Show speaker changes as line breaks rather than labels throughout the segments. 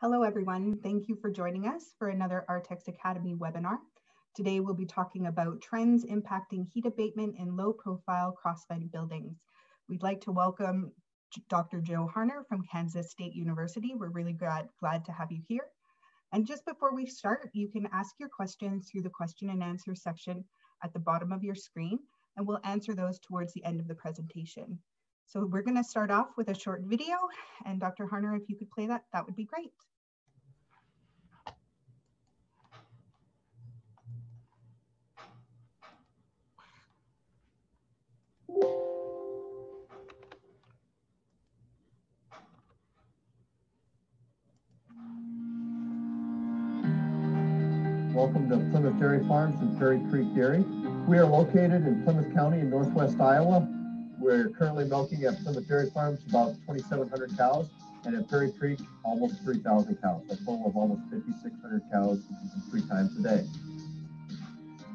Hello, everyone. Thank you for joining us for another Artex Academy webinar. Today, we'll be talking about trends impacting heat abatement in low-profile cross-vent buildings. We'd like to welcome Dr. Joe Harner from Kansas State University. We're really glad to have you here. And just before we start, you can ask your questions through the question and answer section at the bottom of your screen, and we'll answer those towards the end of the presentation. So we're going to start off with a short video, and Dr. Harner, if you could play that, that would be great.
Welcome to Plymouth Dairy Farms and Perry Creek Dairy. We are located in Plymouth County in northwest Iowa. We're currently milking at Plymouth Dairy Farms about 2,700 cows, and at Perry Creek almost 3,000 cows, a total of almost 5,600 cows 3 times a day.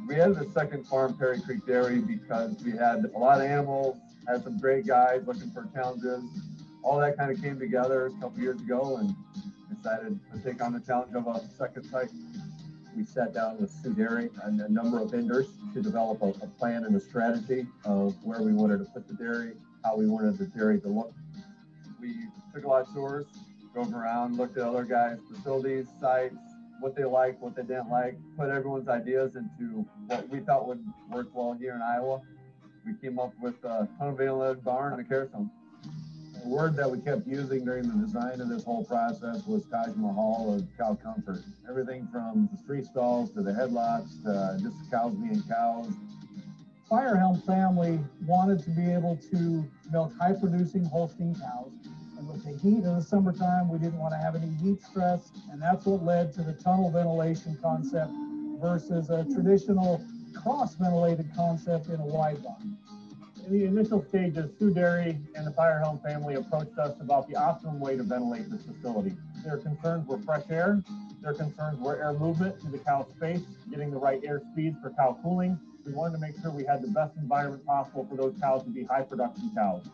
We added a second farm, Perry Creek Dairy, because we had a lot of animals, had some great guys looking for challenges. All that kind of came together a couple years ago and decided to take on the challenge of a second site. We sat down with Sioux Dairy and a number of vendors to develop a plan and a strategy of where we wanted to put the dairy, how we wanted the dairy to look. We took a lot of tours, drove around, looked at other guys' facilities, sites, what they liked, what they didn't like, put everyone's ideas into what we thought would work well here in Iowa. We came up with a unventilated barn and a carousel. The word that we kept using during the design of this whole process was Taj Mahal of cow comfort. Everything from the freestalls to the headlocks to just cows being cows.
Firehelm family wanted to be able to milk high-producing Holstein cows. And with the heat in the summertime, we didn't want to have any heat stress. And that's what led to the tunnel ventilation concept versus a traditional cross-ventilated concept in a wide barn.
In the initial stages, Sioux Dairy and the Firehelm family approached us about the optimum way to ventilate this facility. Their concerns were fresh air. Their concerns were air movement to the cow space, getting the right air speeds for cow cooling. We wanted to make sure we had the best environment possible for those cows to be high production cows.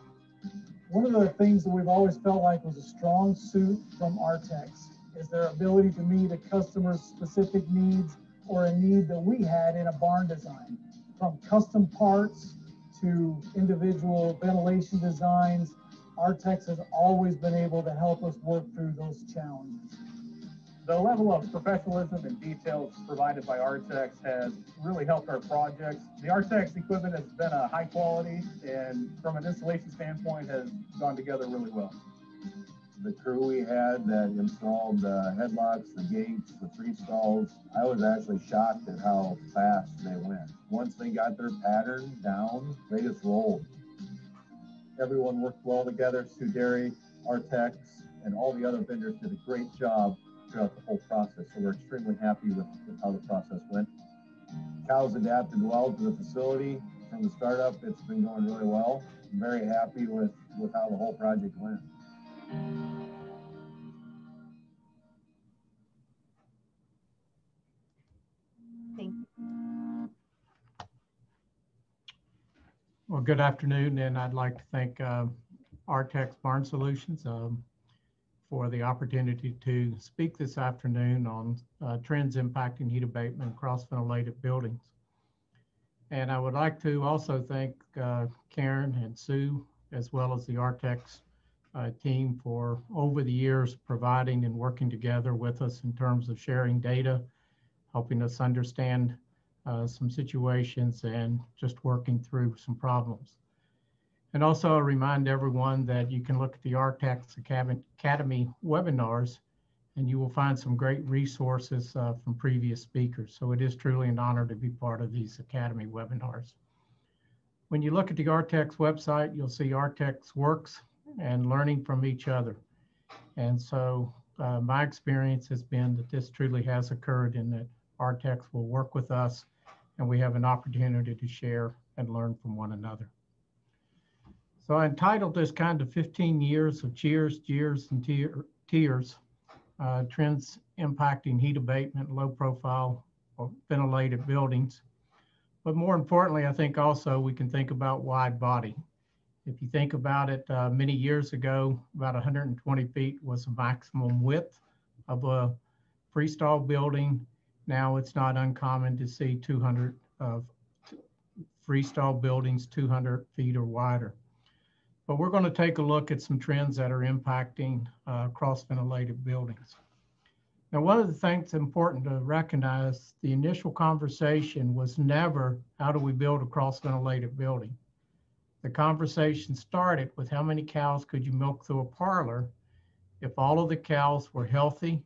One of the things that we've always felt like was a strong suit from Artex is their ability to meet a customer's specific needs or a need that we had in a barn design, from custom parts to individual ventilation designs. Artex has always been able to help us work through those challenges.
The level of professionalism and details provided by Artex has really helped our projects. The Artex equipment has been a high quality and from an installation standpoint has gone together really well.
The crew we had that installed the headlocks, the gates, the freestalls, I was actually shocked at how fast they went. Once they got their pattern down, they just rolled. Everyone worked well together. Sioux Dairy, Artex, and all the other vendors did a great job throughout the whole process. So we're extremely happy with how the process went. Cows adapted well to the facility. From the startup, it's been going really well. I'm very happy with how the whole project went.
Thank you.
Well, good afternoon, and I'd like to thank Artex Barn Solutions for the opportunity to speak this afternoon on trends impacting heat abatement in cross-ventilated buildings. And I would like to also thank Karen and Sue, as well as the Artex team for over the years providing and working together with us in terms of sharing data, helping us understand some situations and just working through some problems. And also remind everyone that you can look at the Artex Academy webinars and you will find some great resources from previous speakers. So it is truly an honor to be part of these Academy webinars. When you look at the Artex website, you'll see Artex works and learning from each other. And so my experience has been that this truly has occurred and that Artex will work with us and we have an opportunity to share and learn from one another. So I entitled this kind of 15 years of cheers, jeers, and tears, trends impacting heat abatement, low profile or ventilated buildings. But more importantly, I think also we can think about wide body. If you think about it, many years ago, about 120 feet was the maximum width of a freestall building. Now it's not uncommon to see 200 freestall buildings 200 feet or wider. But we're going to take a look at some trends that are impacting cross-ventilated buildings. Now, one of the things important to recognize, the initial conversation was never, how do we build a cross-ventilated building? The conversation started with how many cows could you milk through a parlor if all of the cows were healthy,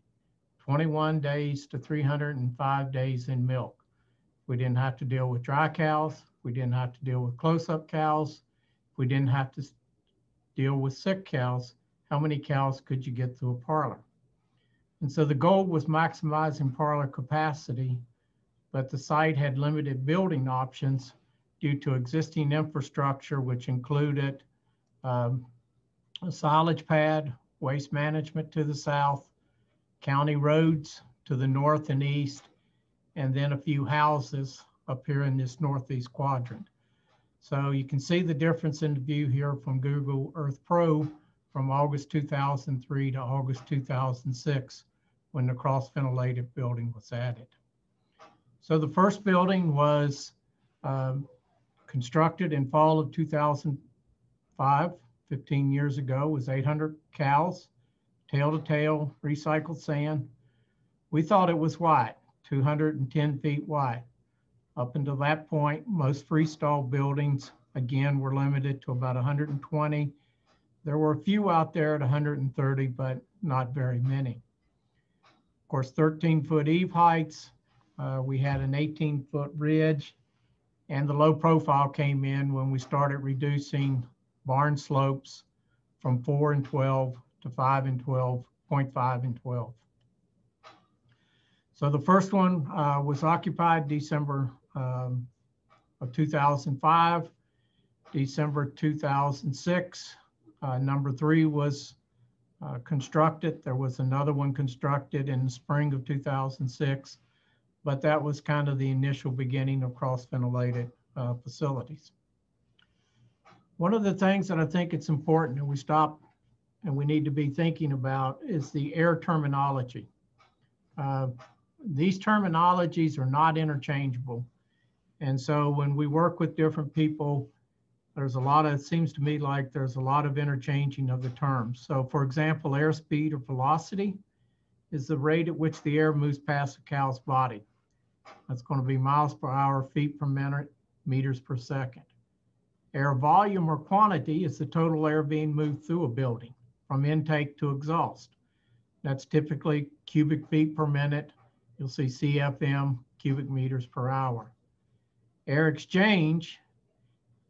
21 days to 305 days in milk. We didn't have to deal with dry cows. We didn't have to deal with close-up cows. We didn't have to deal with sick cows. How many cows could you get through a parlor? And so the goal was maximizing parlor capacity, but the site had limited building options due to existing infrastructure, which included a silage pad, waste management to the south, county roads to the north and east, and then a few houses up here in this northeast quadrant. So you can see the difference in the view here from Google Earth Pro from August 2003 to August 2006 when the cross-ventilated building was added. So the first building was constructed in fall of 2005, 15 years ago, was 800 cows, tail to tail, recycled sand. We thought it was wide, 210 feet wide. Up until that point, most freestall buildings, again, were limited to about 120. There were a few out there at 130, but not very many. Of course, 13-foot eave heights. We had an 18-foot ridge, and the low profile came in when we started reducing barn slopes from 4 and 12 to 5 and 12, 0.5 and 12. So the first one was occupied December of 2005, December 2006. Number 3 was constructed. There was another one constructed in the spring of 2006, but that was kind of the initial beginning of cross-ventilated facilities. One of the things that I think it's important and we need to be thinking about is the air terminology. These terminologies are not interchangeable. And so when we work with different people, it seems to me like there's a lot of interchanging of the terms. So for example, airspeed or velocity is the rate at which the air moves past a cow's body. That's going to be miles per hour, feet per minute, meters per second. Air volume or quantity is the total air being moved through a building from intake to exhaust. That's typically cubic feet per minute. You'll see CFM, cubic meters per hour. Air exchange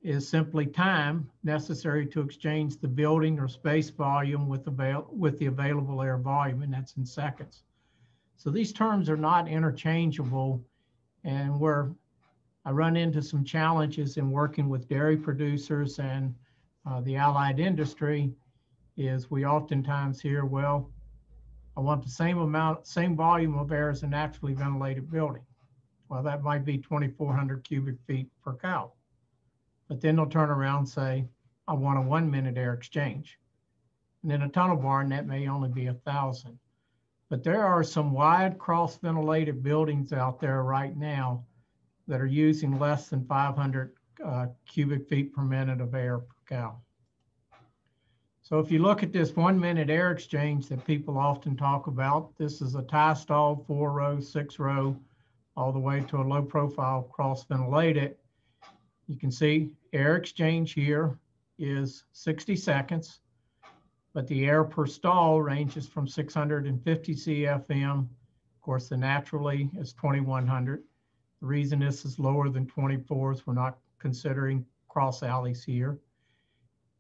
is simply time necessary to exchange the building or space volume with the available air volume, and that's in seconds. So these terms are not interchangeable, and I run into some challenges in working with dairy producers and the allied industry is we oftentimes hear, well, I want the same volume of air as a naturally ventilated building. Well, that might be 2,400 cubic feet per cow. But then they'll turn around and say, I want a 1-minute air exchange. And in a tunnel barn, that may only be 1,000. But there are some wide cross-ventilated buildings out there right now that are using less than 500 cubic feet per minute of air per cow. So if you look at this 1-minute air exchange that people often talk about, this is a tie stall, 4-row, 6-row, all the way to a low profile cross-ventilated. You can see air exchange here is 60 seconds, but the air per stall ranges from 650 CFM. Of course, the naturally is 2,100. The reason this is lower than 24 is we're not considering cross alleys here,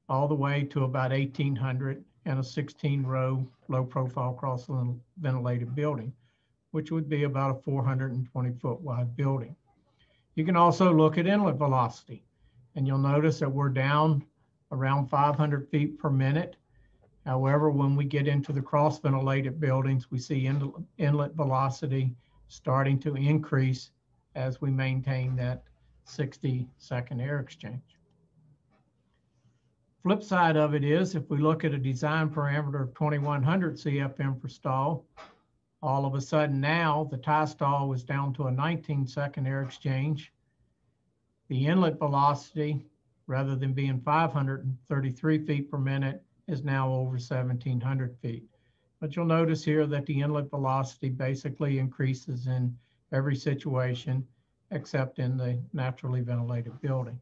all the way to about 1,800 and a 16-row low profile cross-ventilated building, which would be about a 420-foot wide building. You can also look at inlet velocity, and you'll notice that we're down around 500 feet per minute. However, when we get into the cross-ventilated buildings, we see inlet velocity starting to increase as we maintain that 60-second air exchange. Flip side of it is, if we look at a design parameter of 2,100 CFM per stall, All of a sudden now, the tie stall was down to a 19-second air exchange. The inlet velocity, rather than being 533 feet per minute, is now over 1,700 feet. But you'll notice here that the inlet velocity basically increases in every situation except in the naturally ventilated building.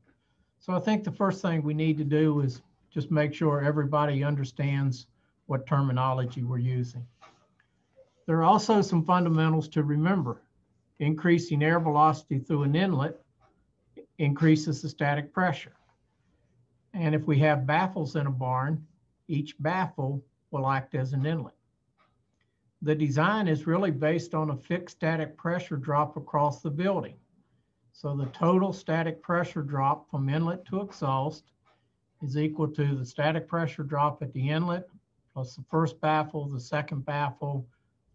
So I think the first thing we need to do is just make sure everybody understands what terminology we're using. There are also some fundamentals to remember. Increasing air velocity through an inlet increases the static pressure. And if we have baffles in a barn, each baffle will act as an inlet. The design is really based on a fixed static pressure drop across the building. So the total static pressure drop from inlet to exhaust is equal to the static pressure drop at the inlet plus the first baffle, the second baffle,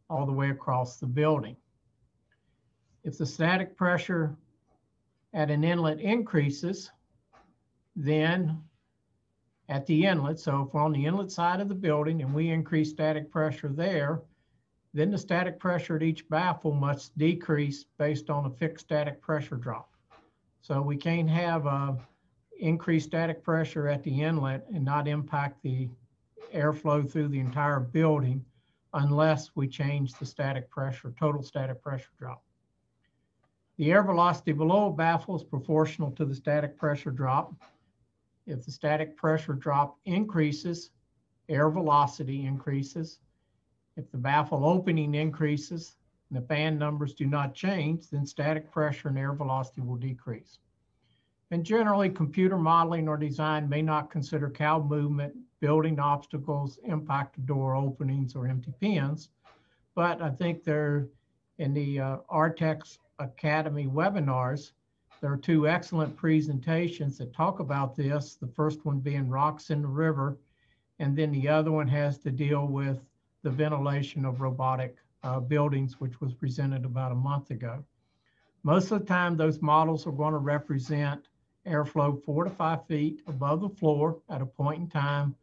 all the way across the building. If the static pressure at an inlet increases, then at the inlet, so if we're on the inlet side of the building and we increase static pressure there, then the static pressure at each baffle must decrease based on a fixed static pressure drop. So we can't have increased static pressure at the inlet and not impact the airflow through the entire building unless we change the static pressure, total static pressure drop. The air velocity below a baffle is proportional to the static pressure drop. If the static pressure drop increases, air velocity increases. If the baffle opening increases and the fan numbers do not change, then static pressure and air velocity will decrease. And generally, computer modeling or design may not consider cow movement, building obstacles, impact of door openings, or empty pins. But I think they're in the Artex Academy webinars, there are two excellent presentations that talk about this. The first one being rocks in the river, and then the other one has to deal with the ventilation of robotic buildings, which was presented about a month ago. Most of the time, those models are going to represent airflow 4 to 5 feet above the floor at a point in time,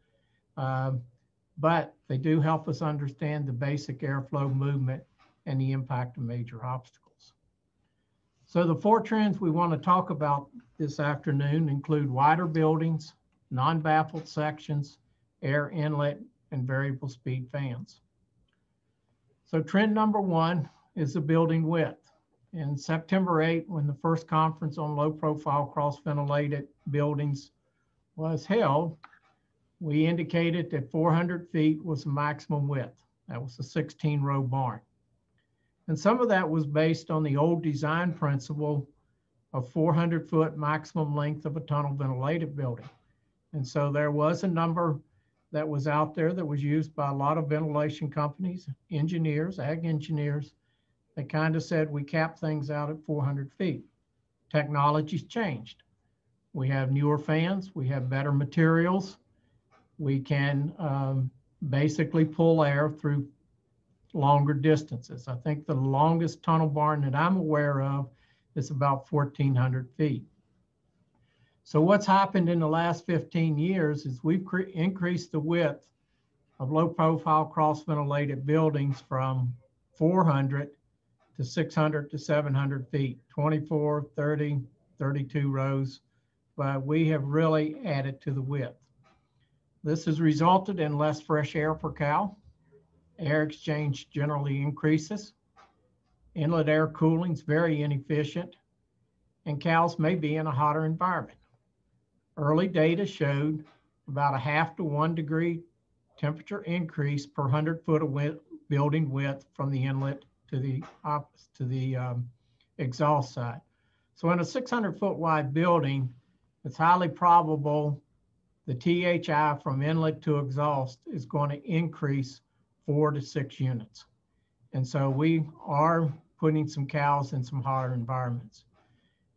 but they do help us understand the basic airflow movement and the impact of major obstacles. So the 4 trends we want to talk about this afternoon include wider buildings, non-baffled sections, air inlet, and variable speed fans. So trend number 1 is the building width. In September 8, when the first conference on low profile cross-ventilated buildings was held, we indicated that 400 feet was the maximum width. That was a 16-row barn. And some of that was based on the old design principle of 400-foot maximum length of a tunnel ventilated building. And so there was a number that was out there that was used by a lot of ventilation companies, engineers, ag engineers. They kind of said we cap things out at 400 feet. Technology's changed. We have newer fans, we have better materials. We can basically pull air through longer distances. I think the longest tunnel barn that I'm aware of is about 1,400 feet. So what's happened in the last 15 years is we've increased the width of low profile cross-ventilated buildings from 400 to 600 to 700 feet, 24, 30, 32 rows, but we have really added to the width. This has resulted in less fresh air per cow. Air exchange generally increases. Inlet air cooling is very inefficient, and cows may be in a hotter environment. Early data showed about a 0.5 to 1 degree temperature increase per 100 foot of building width from the inlet to the exhaust side. So in a 600 foot wide building, it's highly probable the THI from inlet to exhaust is going to increase 4 to 6 units. And so we are putting some cows in some hotter environments.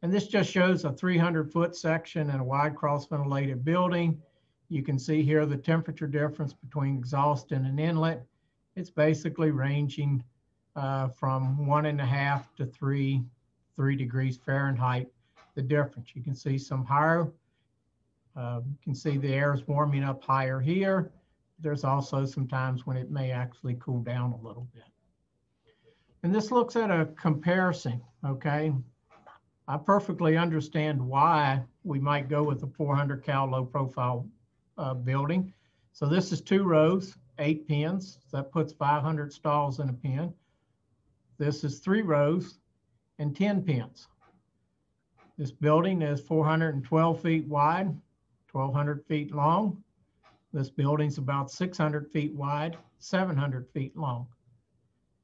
And this just shows a 300-foot section in a wide cross-ventilated building. You can see here the temperature difference between exhaust and an inlet. It's basically ranging from 1.5 to 3 degrees Fahrenheit, the difference. You can see some higher, you can see the air is warming up higher here. There's also some times when it may actually cool down a little bit. And this looks at a comparison, okay? I perfectly understand why we might go with a 400 cal low profile building. So this is 2 rows, 8 pins. So that puts 500 stalls in a pin. This is 3 rows and 10 pins. This building is 412 feet wide, 1,200 feet long. This building's about 600 feet wide, 700 feet long.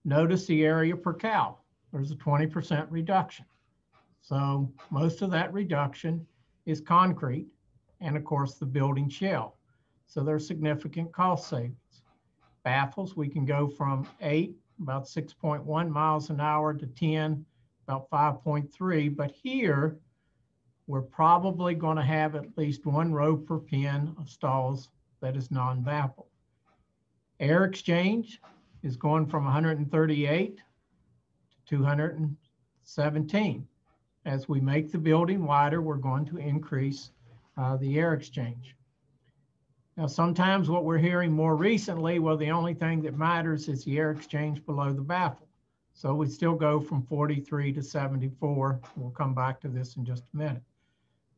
Notice the area per cow. There's a 20% reduction. So most of that reduction is concrete and of course the building shell. So there's significant cost savings. Baffles, we can go from 8, about 6.1 miles an hour to 10, about 5.3. But here, we're probably going to have at least 1 row per pin of stalls that is non-baffle. Air exchange is going from 138 to 217. As we make the building wider, we're going to increase the air exchange. Now, sometimes what we're hearing more recently, well, the only thing that matters is the air exchange below the baffle. So we still go from 43 to 74. We'll come back to this in just a minute.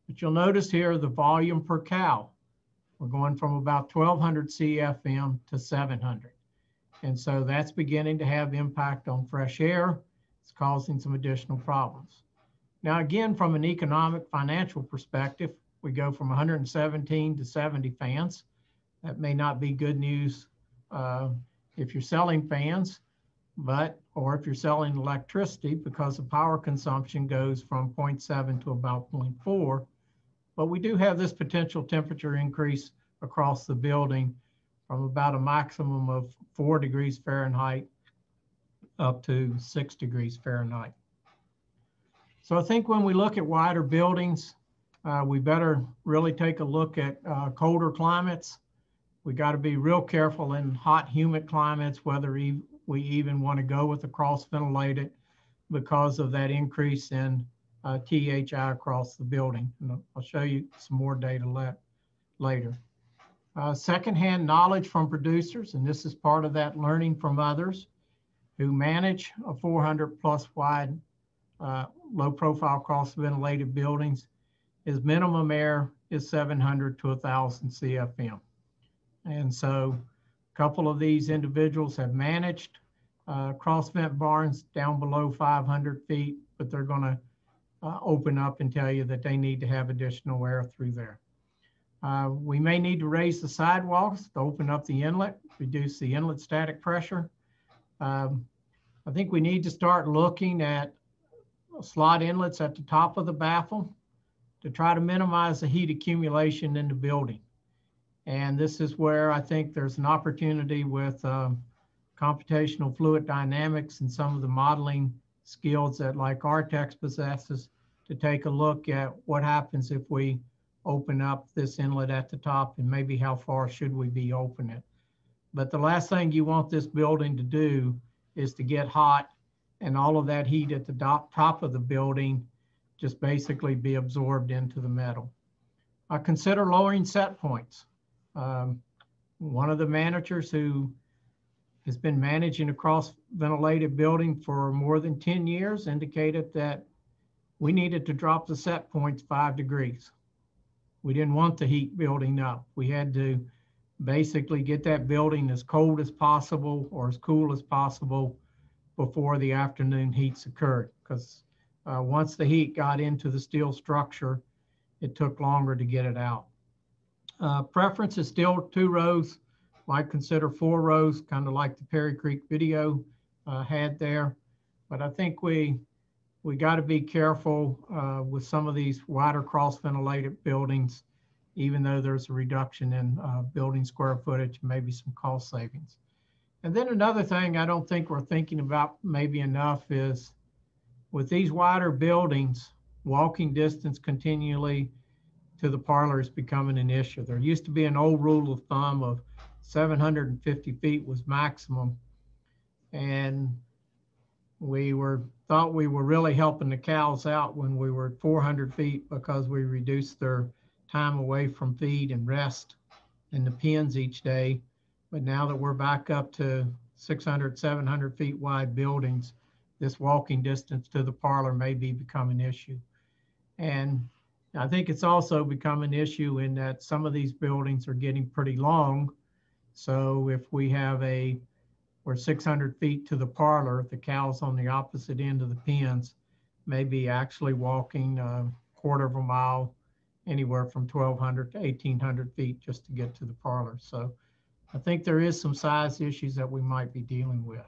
But you'll notice here the volume per cow. We're going from about 1,200 CFM to 700. And so that's beginning to have impact on fresh air. It's causing some additional problems. Now, again, from an economic financial perspective, we go from 117 to 70 fans. That may not be good news if you're selling fans, or if you're selling electricity, because the power consumption goes from 0.7 to about 0.4. But we do have this potential temperature increase across the building from about a maximum of 4 degrees Fahrenheit up to 6 degrees Fahrenheit. So I think when we look at wider buildings, we better really take a look at colder climates. We got to be real careful in hot, humid climates, whether we even want to go with the cross-ventilated because of that increase in THI across the building. And I'll show you some more data later. Secondhand knowledge from producers, and this is part of that learning from others who manage a 400 plus wide low profile cross-ventilated buildings, is minimum air is 700 to 1,000 CFM. And so a couple of these individuals have managed cross-vent barns down below 500 feet, but they're going to open up and tell you that they need to have additional air through there. We may need to raise the sidewalls to open up the inlet, reduce the inlet static pressure. I think we need to start looking at slot inlets at the top of the baffle to try to minimize the heat accumulation in the building. And this is where I think there's an opportunity with computational fluid dynamics and some of the modeling skills that like Artex possesses to take a look at what happens if we open up this inlet at the top and maybe how far should we be open it. But the last thing you want this building to do is to get hot and all of that heat at the top of the building just basically be absorbed into the metal. Consider lowering set points. One of the managers who has been managing a cross-ventilated building for more than 10 years indicated that we needed to drop the set points 5 degrees. We didn't want the heat building up. We had to basically get that building as cold as possible or as cool as possible before the afternoon heats occurred, because once the heat got into the steel structure, it took longer to get it out. Preference is still 2 rows. Might consider 4 rows, kind of like the Perry Creek video had there. But I think we got to be careful with some of these wider cross-ventilated buildings, even though there's a reduction in building square footage, maybe some cost savings. And then another thing I don't think we're thinking about maybe enough is with these wider buildings, walking distance continually to the parlor is becoming an issue. There used to be an old rule of thumb of 750 feet was maximum. And we thought we were really helping the cows out when we were at 400 feet because we reduced their time away from feed and rest in the pens each day. But now that we're back up to 600, 700 feet wide buildings, this walking distance to the parlor may become an issue. And I think it's also become an issue in that some of these buildings are getting pretty long. So if we have we're 600 feet to the parlor, the cow's on the opposite end of the pens, maybe actually walking a quarter of a mile, anywhere from 1,200 to 1,800 feet just to get to the parlor. So I think there is some size issues that we might be dealing with.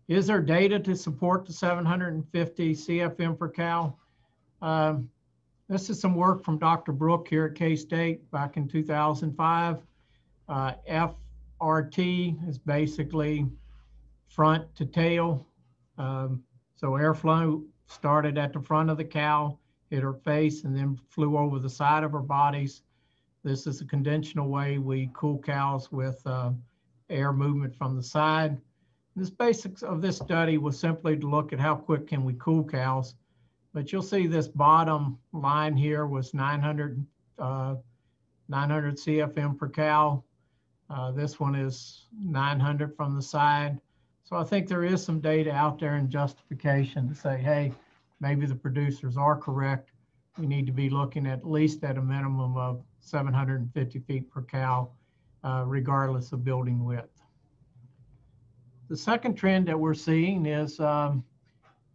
Is there data to support the 750 CFM per cow? This is some work from Dr. Brook here at K-State back in 2005. FRT is basically front to tail. So airflow started at the front of the cow, hit her face, and then flew over the side of her bodies. This is a conventional way we cool cows with air movement from the side. The basics of this study was simply to look at how quick can we cool cows. But you'll see this bottom line here was 900 CFM per cow. This one is 900 from the side. So I think there is some data out there in justification to say, hey, maybe the producers are correct. We need to be looking at least at a minimum of 750 feet per cow, regardless of building width. The second trend that we're seeing is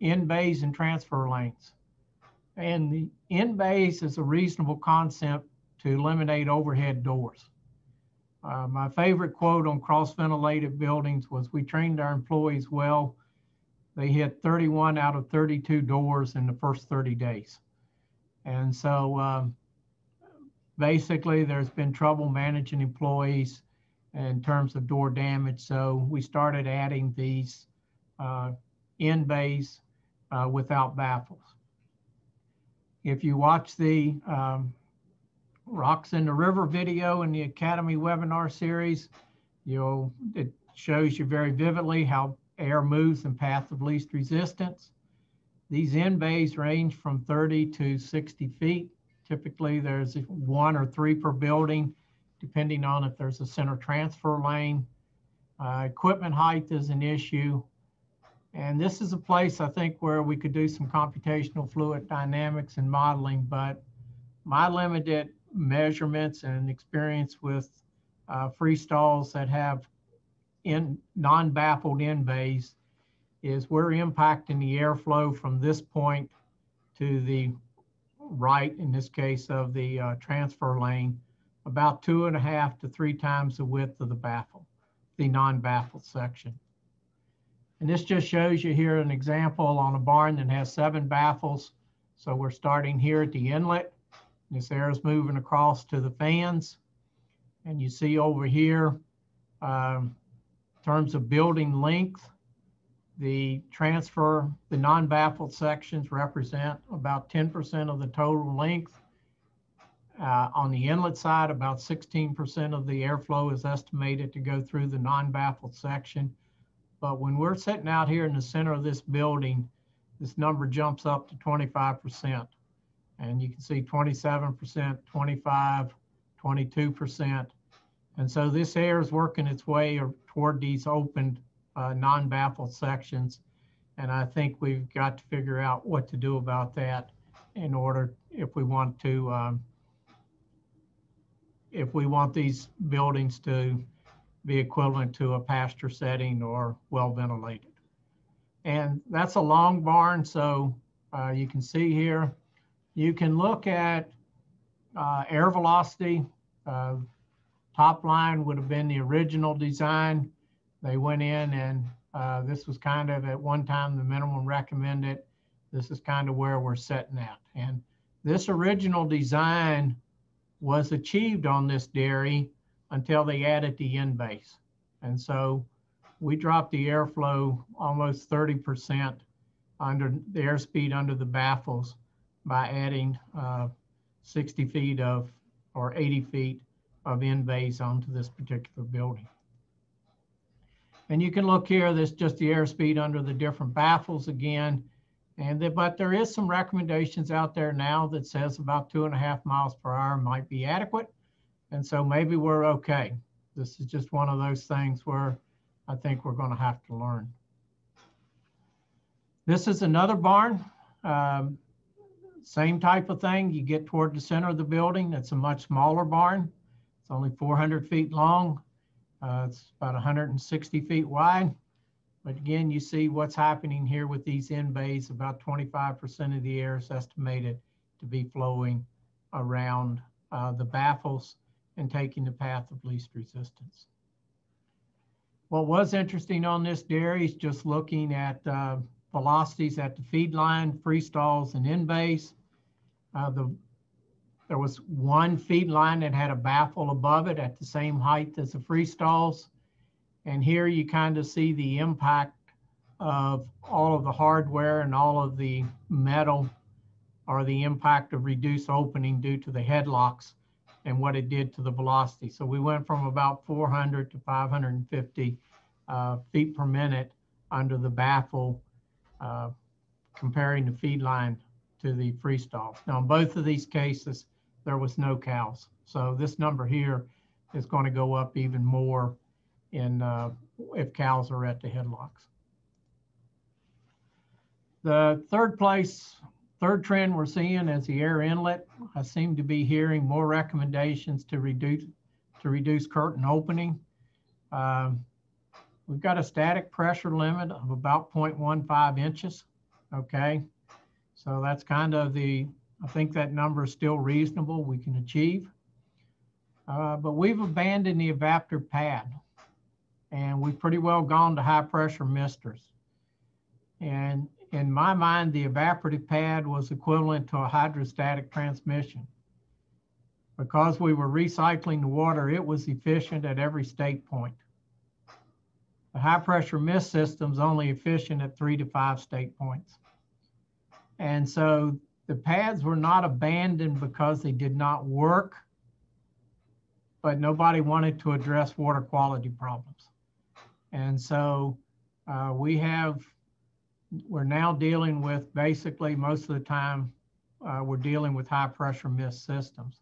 in bays and transfer lanes. And the in bays is a reasonable concept to eliminate overhead doors. My favorite quote on cross-ventilated buildings was, we trained our employees well. They hit 31 out of 32 doors in the first 30 days. And so basically there's been trouble managing employees in terms of door damage. So we started adding these in bays without baffles. If you watch the Rocks in the River video in the Academy webinar series, it shows you very vividly how air moves in path of least resistance. These in bays range from 30 to 60 feet. Typically there's 1 or 3 per building, depending on if there's a center transfer lane. Equipment height is an issue. And this is a place, I think, where we could do some computational fluid dynamics and modeling, but my limited measurements and experience with freestalls that have non-baffled in bays is we're impacting the airflow from this point to the right, in this case of the transfer lane, about 2.5 to 3 times the width of the baffle, the non-baffled section. And this just shows you here an example on a barn that has 7 baffles. So we're starting here at the inlet. This air is moving across to the fans. And you see over here, in terms of building length, the non-baffled sections represent about 10% of the total length. On the inlet side, about 16% of the airflow is estimated to go through the non-baffled section. But when we're sitting out here in the center of this building, this number jumps up to 25. And you can see 27%, 25, 22%. And so this air is working its way toward these opened non-baffled sections. And I think we've got to figure out what to do about that in order, if we want these buildings to be equivalent to a pasture setting or well ventilated. And that's a long barn. So you can see here, you can look at air velocity. Top line would have been the original design. They went in and this was kind of at one time the minimum recommended. This is kind of where we're setting at. And this original design was achieved on this dairy until they added the in base. And so we dropped the airflow almost 30% under the airspeed under the baffles by adding 60 feet or 80 feet of in bays onto this particular building. And you can look here, this just the airspeed under the different baffles again. But there is some recommendations out there now that says about 2.5 miles per hour might be adequate. And so maybe we're okay. This is just one of those things where I think we're going to have to learn. This is another barn. Same type of thing. You get toward the center of the building. It's a much smaller barn. It's only 400 feet long. It's about 160 feet wide. But again, you see what's happening here with these end bays. About 25% of the air is estimated to be flowing around the baffles and taking the path of least resistance. What was interesting on this dairy is just looking at velocities at the feed line, freestalls, and end bays. There was one feed line that had a baffle above it at the same height as the freestalls. And here you kind of see the impact of all of the hardware and all of the metal, or the impact of reduced opening due to the headlocks and what it did to the velocity. So we went from about 400 to 550 feet per minute under the baffle, comparing the feed line to the freestall. Now, in both of these cases, there was no cows. So this number here is going to go up even more if cows are at the headlocks. The third trend we're seeing is the air inlet. I seem to be hearing more recommendations to reduce curtain opening. We've got a static pressure limit of about 0.15 inches, okay? So that's kind of I think that number is still reasonable, we can achieve. But we've abandoned the evaporative pad, and we've pretty well gone to high pressure misters. And in my mind, the evaporative pad was equivalent to a hydrostatic transmission. Because we were recycling the water, it was efficient at every state point. The high pressure mist system is only efficient at 3 to 5 state points. And so the pads were not abandoned because they did not work, but nobody wanted to address water quality problems. And so we're now dealing with, basically most of the time, we're dealing with high pressure mist systems.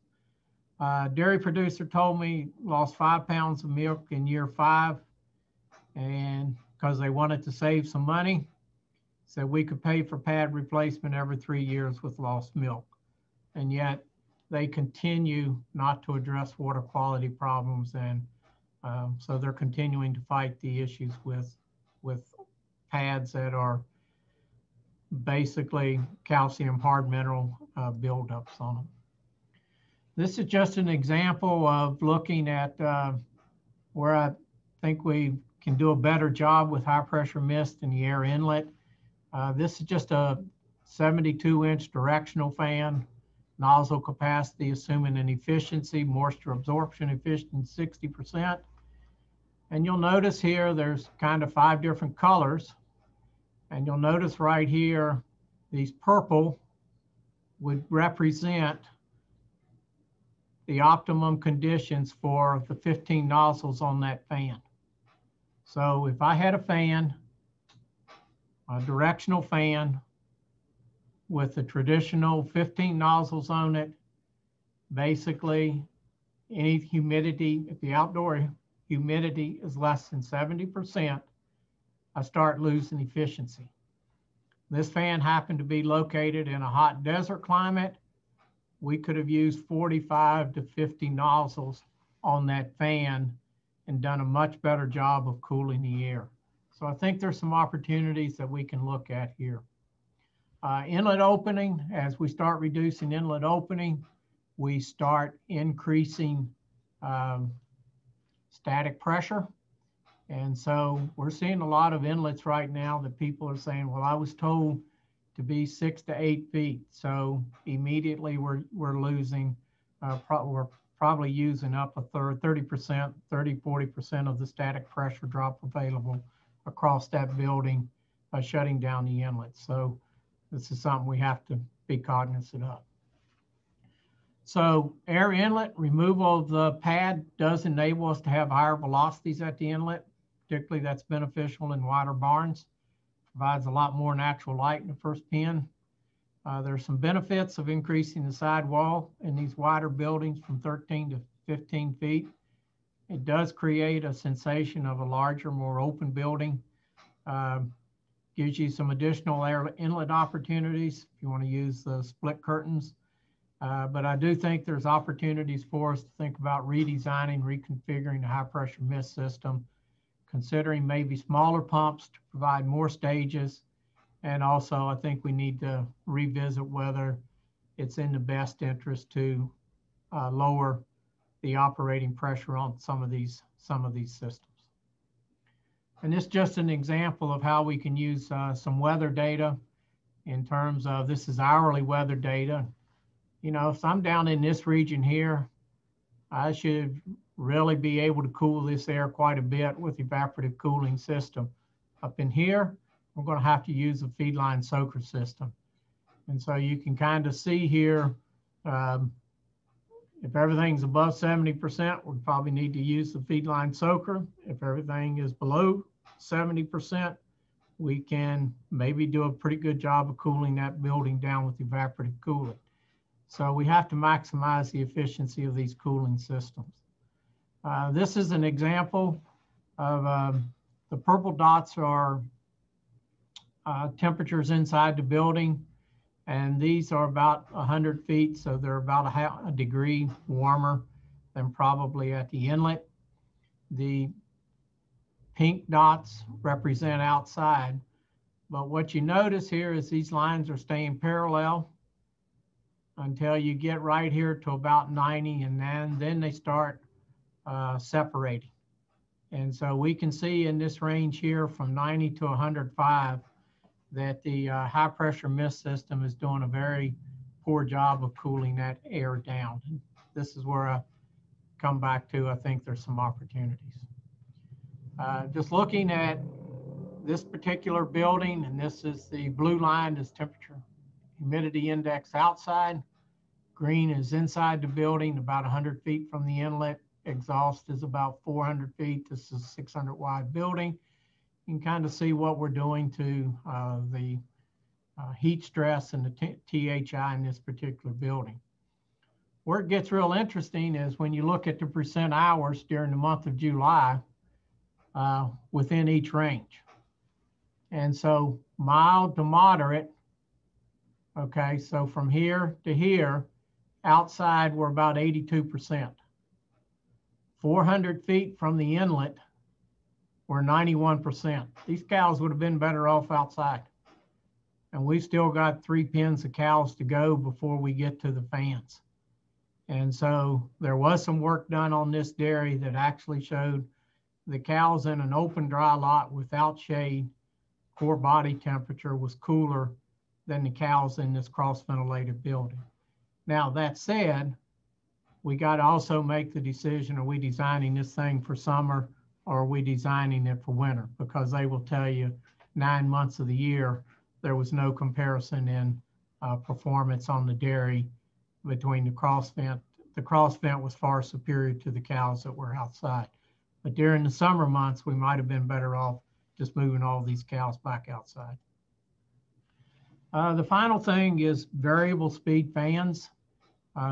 Dairy producer told me lost 5 pounds of milk in year 5, and because they wanted to save some money, said we could pay for pad replacement every 3 years with lost milk. And yet they continue not to address water quality problems, and so they're continuing to fight the issues with pads that are basically calcium hard mineral buildups on them. This is just an example of looking at where I think we can do a better job with high pressure mist in the air inlet. This is just a 72-inch directional fan, nozzle capacity assuming an efficiency, moisture absorption efficiency 60%. And you'll notice here there's kind of 5 different colors. And you'll notice right here, these purple would represent the optimum conditions for the 15 nozzles on that fan. So if I had a fan, a directional fan with the traditional 15 nozzles on it, basically any humidity, if the outdoor humidity is less than 70%, I start losing efficiency. This fan happened to be located in a hot desert climate. We could have used 45 to 50 nozzles on that fan and done a much better job of cooling the air. So I think there's some opportunities that we can look at here. Inlet opening, as we start reducing inlet opening, we start increasing static pressure. And so we're seeing a lot of inlets right now that people are saying, well, I was told to be 6 to 8 feet. So immediately we're losing, we're probably using up a third, 30%, 40% of the static pressure drop available across that building by shutting down the inlets. So this is something we have to be cognizant of. So air inlet, removal of the pad does enable us to have higher velocities at the inlet. Particularly that's beneficial in wider barns. Provides a lot more natural light in the first pen. There's some benefits of increasing the sidewall in these wider buildings from 13 to 15 feet. It does create a sensation of a larger, more open building. gives you some additional air inlet opportunities if you want to use the split curtains. But I do think there's opportunities for us to think about redesigning, reconfiguring the high pressure mist system, considering maybe smaller pumps to provide more stages. And also I think we need to revisit whether it's in the best interest to lower the operating pressure on some of these systems. And this is just an example of how we can use some weather data in terms of, this is hourly weather data. You know, if I'm down in this region here, I should really be able to cool this air quite a bit with evaporative cooling system. Up in here, we're going to have to use a feedline soaker system. And so you can kind of see here, if everything's above 70%, we probably need to use the feedline soaker. If everything is below 70%, we can maybe do a pretty good job of cooling that building down with evaporative cooling. So we have to maximize the efficiency of these cooling systems. This is an example of the purple dots are temperatures inside the building, and these are about 100 feet, so they're about a degree warmer than probably at the inlet. The pink dots represent outside, but what you notice here is these lines are staying parallel until you get right here to about 90, and then they start separating. And so we can see in this range here from 90 to 105 that the high pressure mist system is doing a very poor job of cooling that air down. And this is where I come back to, I think there's some opportunities. Just looking at this particular building, and this is the blue line is temperature humidity index outside. Green is inside the building, about 100 feet from the inlet. Exhaust is about 400 feet. This is a 600 wide building. You can kind of see what we're doing to the heat stress and the THI in this particular building. Where it gets real interesting is when you look at the percent hours during the month of July within each range. And so mild to moderate, okay, so from here to here, outside we're about 82%. 400 feet from the inlet, we're 91%. These cows would have been better off outside. And we've still got 3 pens of cows to go before we get to the fans. And so there was some work done on this dairy that actually showed the cows in an open dry lot without shade, core body temperature was cooler than the cows in this cross-ventilated building. Now that said, we got to also make the decision, are we designing this thing for summer or are we designing it for winter? Because they will tell you 9 months of the year, there was no comparison in performance on the dairy between the cross vent. The cross vent was far superior to the cows that were outside. But during the summer months, we might have been better off just moving all these cows back outside. The final thing is variable speed fans.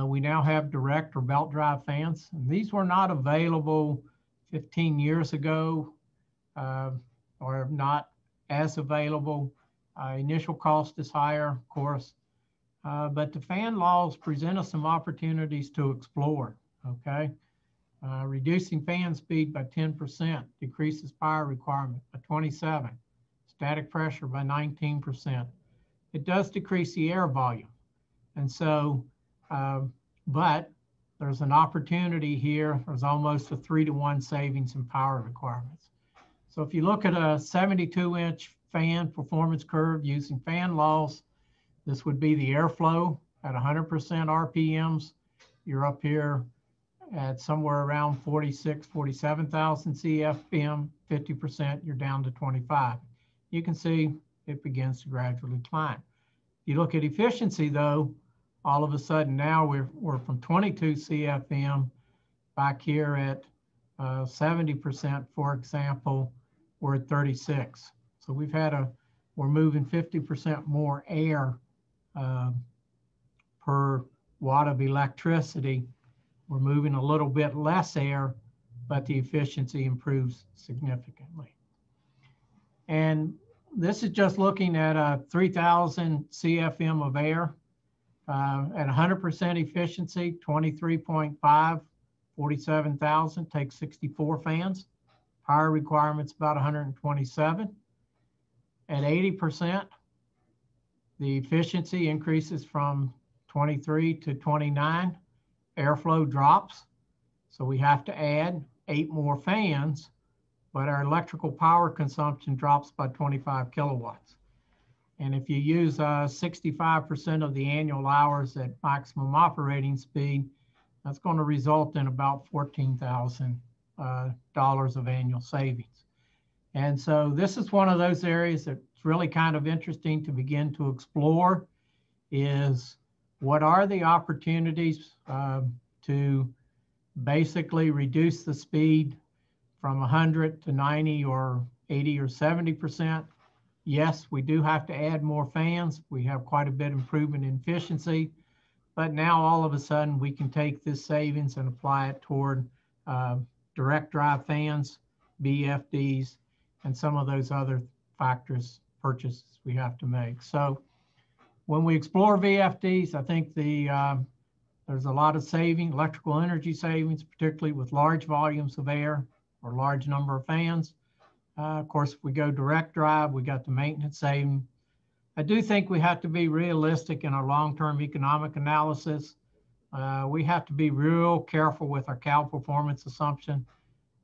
We now have direct or belt drive fans. And these were not available 15 years ago or not as available. Initial cost is higher, of course, but the fan laws present us some opportunities to explore, okay? Reducing fan speed by 10% decreases power requirement by 27%, static pressure by 19%. It does decrease the air volume. And so, but there's an opportunity here. There's almost a 3-to-1 savings in power requirements. So if you look at a 72-inch fan performance curve using fan laws, this would be the airflow at 100% RPMs. You're up here at somewhere around 47,000 CFM, 50%, you're down to 25. You can see it begins to gradually climb. If you look at efficiency though, all of a sudden now we're from 22 CFM back here at 70%, for example, we're at 36. So we're moving 50% more air per watt of electricity. We're moving a little bit less air, but the efficiency improves significantly. And this is just looking at 3,000 CFM of air at 100% efficiency, 23.5, 47,000, takes 64 fans. Power requirements about 127. At 80%, the efficiency increases from 23 to 29. Airflow drops, so we have to add 8 more fans, but our electrical power consumption drops by 25 kilowatts. And if you use 65% of the annual hours at maximum operating speed, that's going to result in about $14,000 of annual savings. And so this is one of those areas that's really kind of interesting to begin to explore, is what are the opportunities to basically reduce the speed from 100 to 90 or 80 or 70%. Yes, we do have to add more fans. We have quite a bit improvement in efficiency, but now all of a sudden we can take this savings and apply it toward direct drive fans, BFDs, and some of those other factors, purchases we have to make. So when we explore VFDs, I think there's a lot of saving, electrical energy savings, particularly with large volumes of air or large number of fans. Of course, if we go direct drive, we got the maintenance saving. I do think we have to be realistic in our long-term economic analysis. We have to be real careful with our cal performance assumption.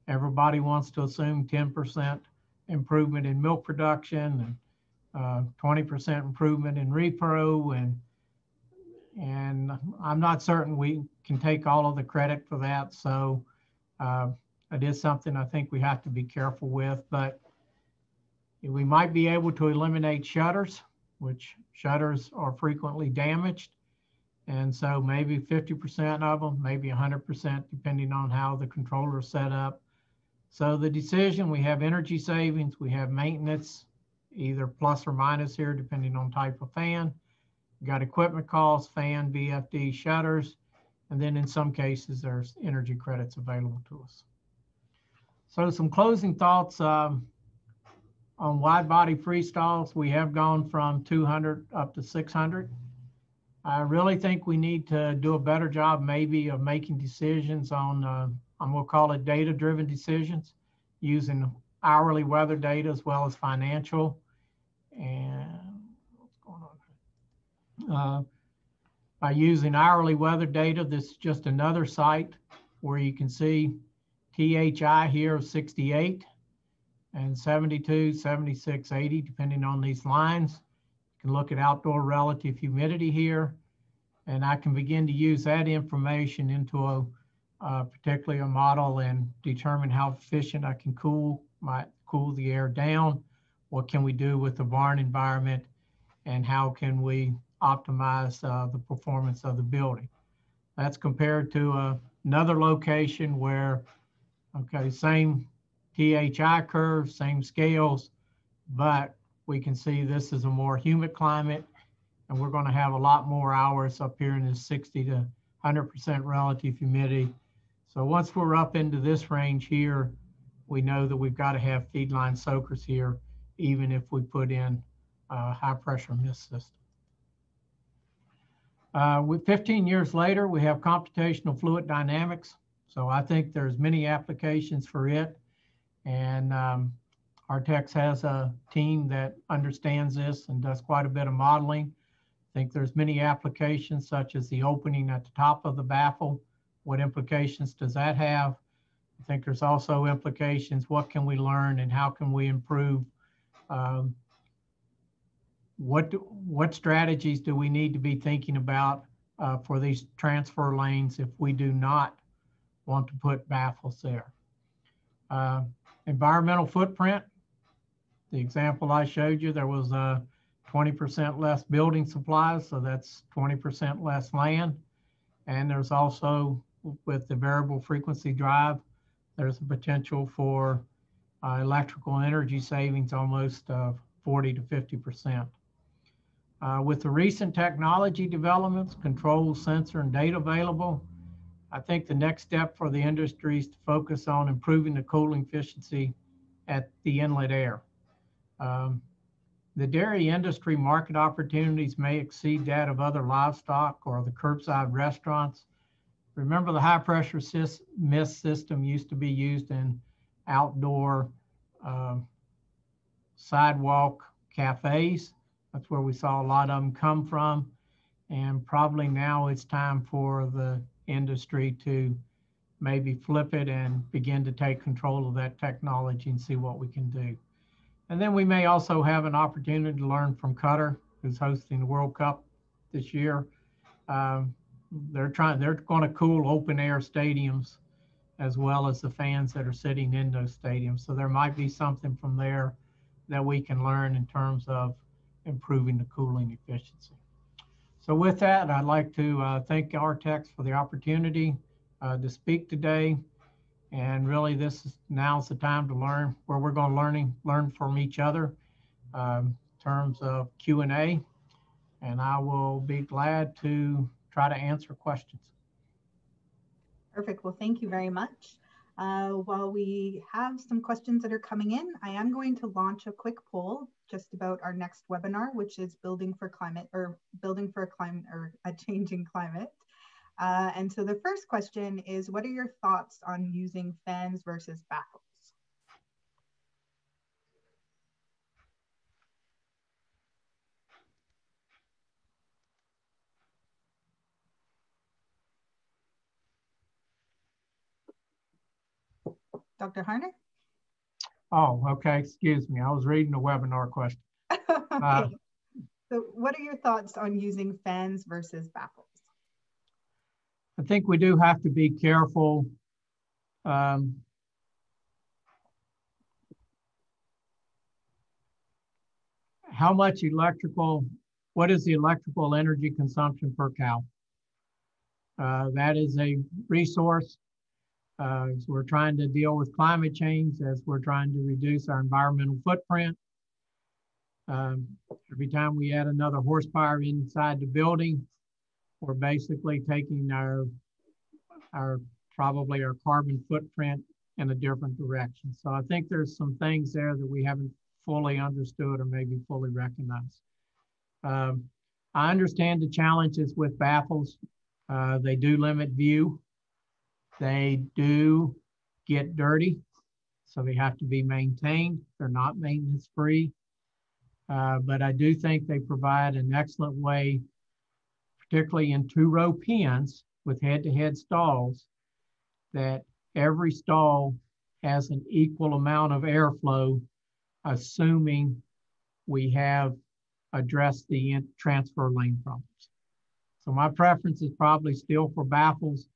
Everybody wants to assume 10% improvement in milk production and 20% improvement in repro, and I'm not certain we can take all of the credit for that. So it is something I think we have to be careful with, but we might be able to eliminate shutters, which shutters are frequently damaged. And so maybe 50% of them, maybe 100%, depending on how the controller is set up. So the decision, we have energy savings, we have maintenance, either plus or minus here, depending on type of fan. We got equipment costs, fan, VFD, shutters, and then in some cases, there's energy credits available to us. So some closing thoughts on wide body freestalls. We have gone from 200 up to 600. I really think we need to do a better job maybe of making decisions on, I'm gonna call it data-driven decisions, using hourly weather data as well as financial. And what's going on? By using hourly weather data, this is just another site where you can see THI here of 68 and 72, 76, 80, depending on these lines. You can look at outdoor relative humidity here, and I can begin to use that information into particularly a model and determine how efficient I can cool the air down. What can we do with the barn environment, and how can we optimize the performance of the building? That's compared to another location where, okay, same THI curve, same scales, but we can see this is a more humid climate, and we're going to have a lot more hours up here in this 60 to 100% relative humidity. So once we're up into this range here, we know that we've got to have feed line soakers here, even if we put in a high pressure mist system. With 15 years later, we have computational fluid dynamics. So I think there's many applications for it. And Artex has a team that understands this and does quite a bit of modeling. I think there's many applications, such as the opening at the top of the baffle. What implications does that have? I think there's also implications. What can we learn and how can we improve? What strategies do we need to be thinking about for these transfer lanes if we do not want to put baffles there? Environmental footprint. The example I showed you, there was 20% less building supplies, so that's 20% less land. And there's also, with the variable frequency drive, there's a potential for electrical energy savings almost 40 to 50%. With the recent technology developments, control, sensor, and data available, I think the next step for the industry is to focus on improving the cooling efficiency at the inlet air. The dairy industry market opportunities may exceed that of other livestock or the curbside restaurants. Remember, the high pressure mist system used to be used in outdoor sidewalk cafes. That's where we saw a lot of them come from. And probably now it's time for the industry to maybe flip it and begin to take control of that technology and see what we can do. And then we may also have an opportunity to learn from Qatar, who's hosting the World Cup this year. They're going to cool open air stadiums as well as the fans that are sitting in those stadiums. So there might be something from there that we can learn in terms of improving the cooling efficiency. So with that, I'd like to thank Artex for the opportunity to speak today. And really, now's the time to learn, where we're going to learn from each other in terms of Q&A. And I will be glad to try to answer questions.
Perfect. Well, thank you very much. While we have some questions that are coming in, I am going to launch a quick poll just about our next webinar, which is building for a changing climate. And so the first question is, what are your thoughts on using fans versus baffles? Dr. Harner?
Oh, okay. Excuse me. I was reading the webinar question.
Okay. So what are your thoughts on using fans versus baffles?
I think we do have to be careful. How much what is the electrical energy consumption per cow? That is a resource. As we're trying to deal with climate change, as we're trying to reduce our environmental footprint. Every time we add another horsepower inside the building, we're basically taking probably our carbon footprint in a different direction. So I think there's some things there that we haven't fully understood or maybe fully recognized. I understand the challenges with baffles. They do limit view. They do get dirty, so they have to be maintained. They're not maintenance free. But I do think they provide an excellent way, particularly in 2-row pens with head-to-head stalls, that every stall has an equal amount of airflow, assuming we have addressed the transfer lane problems. So my preference is probably still for baffles,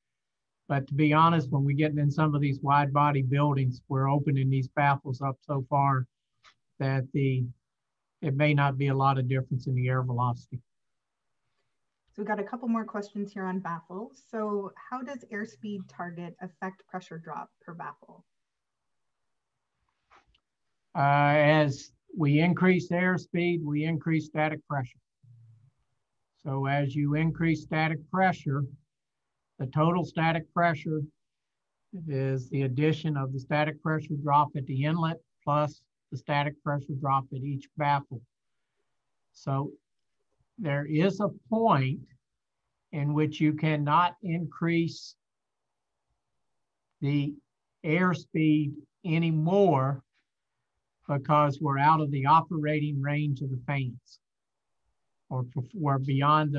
but to be honest, when we get in some of these wide body buildings, we're opening these baffles up so far that it may not be a lot of difference in the air velocity.
So we've got a couple more questions here on baffles. So how does airspeed target affect pressure drop per baffle?
As we increase airspeed, we increase static pressure. So as you increase static pressure, the total static pressure is the addition of the static pressure drop at the inlet plus the static pressure drop at each baffle. So there is a point in which you cannot increase the airspeed anymore because we're out of the operating range of the fans, or we're beyond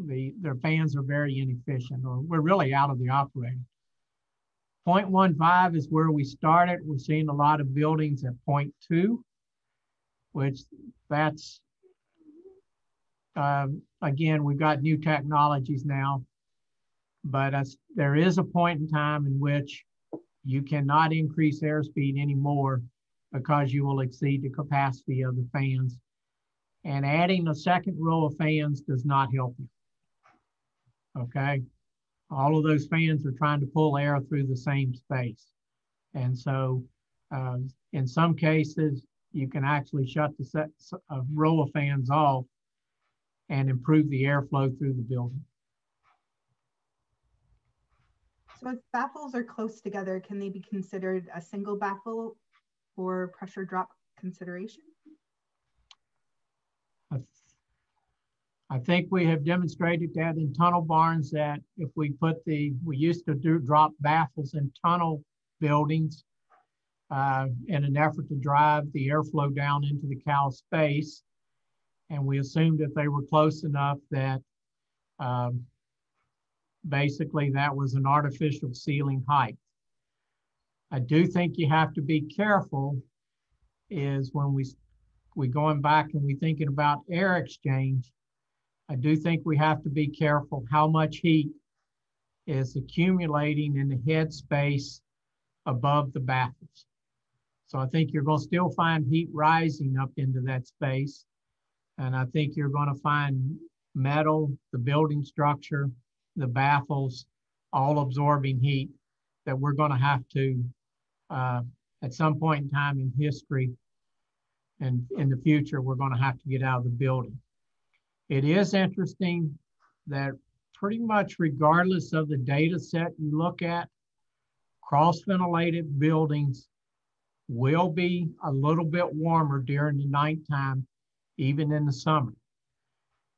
their fans are very inefficient, or we're really out of the operating. 0.15 is where we started. We're seeing a lot of buildings at 0.2, which that's, again, we've got new technologies now, but there is a point in time in which you cannot increase airspeed anymore because you will exceed the capacity of the fans. And adding a second row of fans does not help you. Okay, all of those fans are trying to pull air through the same space. And so in some cases, you can actually shut a row of fans off and improve the airflow through the building.
So if baffles are close together, can they be considered a single baffle for pressure drop consideration?
I think we have demonstrated that in tunnel barns that if we we used to drop baffles in tunnel buildings in an effort to drive the airflow down into the cow space. And we assumed that they were close enough that basically that was an artificial ceiling height. I do think you have to be careful is when we going back and we thinking about air exchange, I do think we have to be careful how much heat is accumulating in the head space above the baffles. So I think you're going to still find heat rising up into that space. And I think you're going to find metal, the building structure, the baffles, all absorbing heat that we're going to have to, at some point in time in history and in the future, we're going to have to get out of the building. It is interesting that pretty much regardless of the data set you look at, cross-ventilated buildings will be a little bit warmer during the nighttime, even in the summer.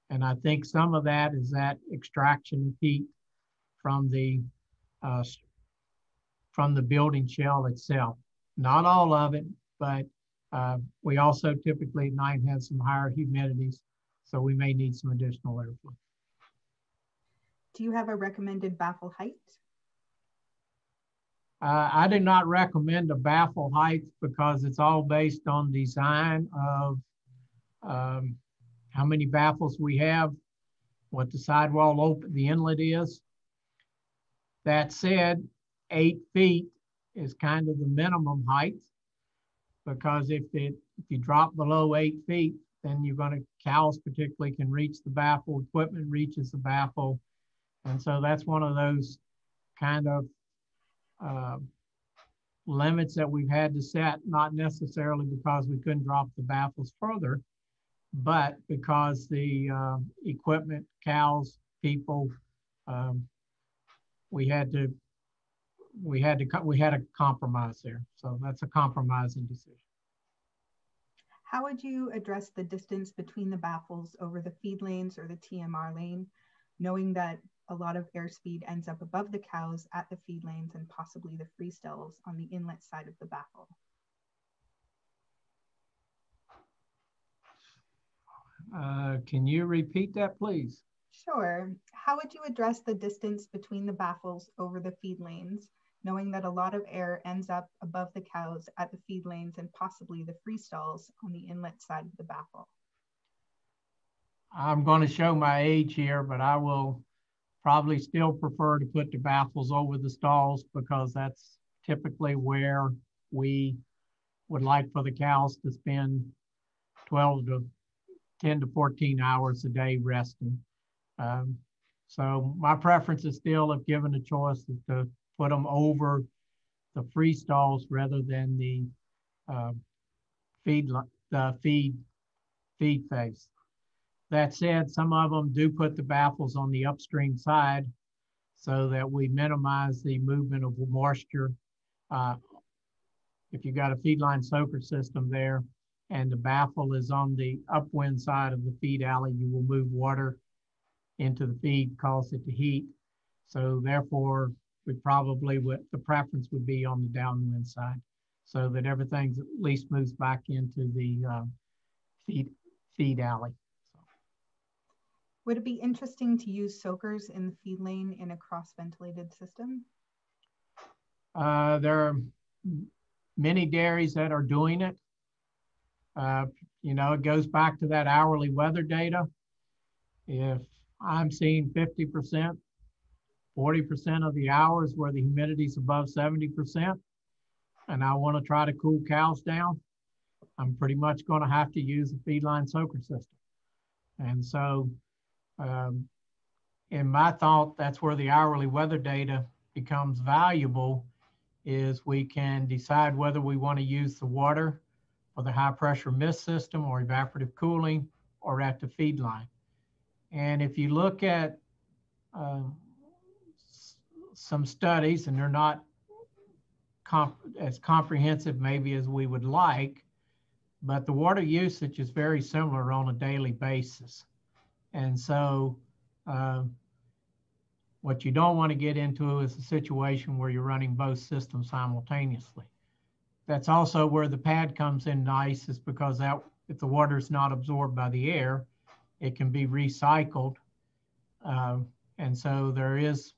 And I think some of that is that extraction of heat from the building shell itself. Not all of it, but we also typically at night have some higher humidities, so we may need some additional airflow.
Do you have a recommended baffle height?
I do not recommend a baffle height because it's all based on design of how many baffles we have, what the sidewall open, the inlet is. That said, 8 feet is kind of the minimum height because if you drop below 8 feet, then you're going to, cows particularly can reach the baffle, equipment reaches the baffle. And so that's one of those kind of limits that we've had to set, not necessarily because we couldn't drop the baffles further, but because the equipment, cows, people, we had to compromise there. So that's a compromising decision.
How would you address the distance between the baffles over the feed lanes or the TMR lane, knowing that a lot of airspeed ends up above the cows at the feed lanes and possibly the freestalls on the inlet side of the baffle?
Can you repeat that, please?
Sure. How would you address the distance between the baffles over the feed lanes, knowing that a lot of air ends up above the cows at the feed lanes and possibly the freestalls on the inlet side of the baffle?
I'm going to show my age here, but I will probably still prefer to put the baffles over the stalls because that's typically where we would like for the cows to spend 10 to 14 hours a day resting. So my preference is still, if given a choice, is to put them over the freestalls rather than the feed face. That said, some of them do put the baffles on the upstream side so that we minimize the movement of moisture. If you've got a feedline soaker system there and the baffle is on the upwind side of the feed alley, you will move water into the feed, cause it to heat. So therefore, we probably the preference would be on the downwind side so that everything at least moves back into the feed alley.
Would it be interesting to use soakers in the feed lane in a cross-ventilated system?
There are many dairies that are doing it. You know, it goes back to that hourly weather data. If I'm seeing 50%, 40% of the hours where the humidity is above 70%, and I want to try to cool cows down, I'm pretty much going to have to use a feedline soaker system. And so in my thought, that's where the hourly weather data becomes valuable, is we can decide whether we want to use the water for the high pressure mist system or evaporative cooling or at the feed line. And if you look at some studies, and they're not as comprehensive maybe as we would like, but the water usage is very similar on a daily basis. And so what you don't want to get into is a situation where you're running both systems simultaneously. That's also where the pad comes in nice, is because that, if the water is not absorbed by the air, it can be recycled. And so there is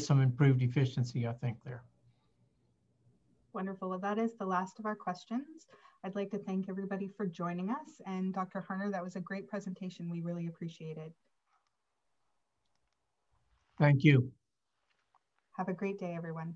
some improved efficiency, I think, there.
Wonderful. Well, that is the last of our questions. I'd like to thank everybody for joining us. And Dr. Harner, that was a great presentation. We really appreciate it.
Thank you.
Have a great day, everyone.